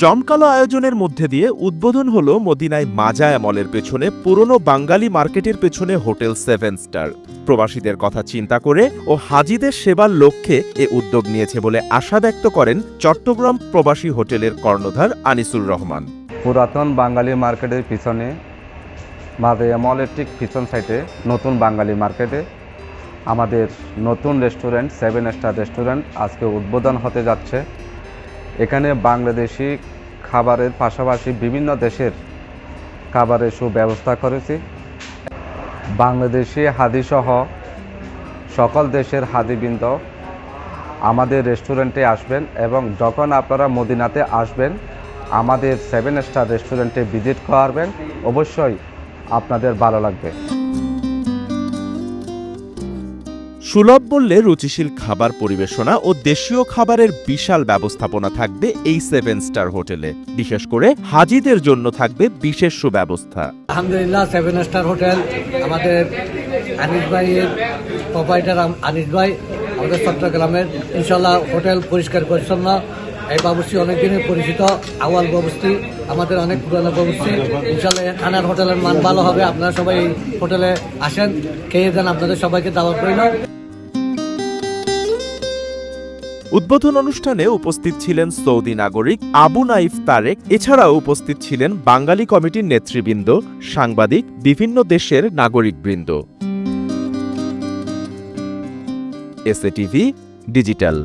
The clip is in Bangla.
জমকালো আয়োজনের মধ্যে দিয়ে উদ্বোধন হলো মদিনায় মাজায়া মলের পেছনে পুরনো বাঙালি মার্কেটের পেছনে হোটেল 7 স্টার। প্রবাসীদের কথা চিন্তা করে ও হাজিদের সেবার লক্ষ্যে এ উদ্যোগ নিয়েছে বলে আশা ব্যক্ত করেন চট্টগ্রাম প্রবাসী হোটেলের কর্ণধার আনিসুর রহমান। পুরাতন বাঙালি মার্কেটের পিছনে মাজায়া মলের ঠিক পিছন সাইডে নতুন বাঙালি মার্কেটে আমাদের নতুন রেস্টুরেন্ট 7 স্টার রেস্টুরেন্ট আজকে উদ্বোধন হতে যাচ্ছে। এখানে বাংলাদেশি খাবারের পাশাপাশি বিভিন্ন দেশের খাবারের সুব্যবস্থা করেছি। বাংলাদেশি হাদিসহ সকল দেশের হাদিবৃন্দ আমাদের রেস্টুরেন্টে আসবেন এবং যখন আপনারা মদিনাতে আসবেন আমাদের 7 স্টার রেস্টুরেন্টে ভিজিট করবেন, অবশ্যই আপনাদের ভালো লাগবে। সুলভ মূল্যে রুচিশীল খাবার পরিবেশনা ও দেশীয় খাবারের বিশাল ব্যবস্থাপনা থাকবে এই 7 স্টার হোটেলে। বিশেষ করে হাজিদের জন্য থাকবে বিশেষ সুব্যবস্থা। আলহামদুলিল্লাহ 7 স্টার হোটেল আমাদের আনিস ভাইয়ের প্রোপাইটার আনিস ভাই আমাদের চট্টগ্রামের ইনশাল্লাহ হোটেল পরিষ্কার পরিচ্ছন্ন। এই বাবুর্চি অনেক দিনের পরিচিত আওয়াল বাবুর্চি, আমাদের অনেক পুরানো বাবুর্চি। ইনশাল্লাহ খানার হোটেলের মান ভালো হবে। আপনারা সবাই এই হোটেলে আসেন, খেয়ে যান। আপনাদের সবাইকে দাওয়াত রইল। উদ্বোধন অনুষ্ঠানে উপস্থিত ছিলেন সৌদি নাগরিক আবু নাইফ তারেক। এছাড়াও উপস্থিত ছিলেন বাঙালি কমিটির নেতৃবৃন্দ, সাংবাদিক, বিভিন্ন দেশের নাগরিকবৃন্দ। SA TV digital.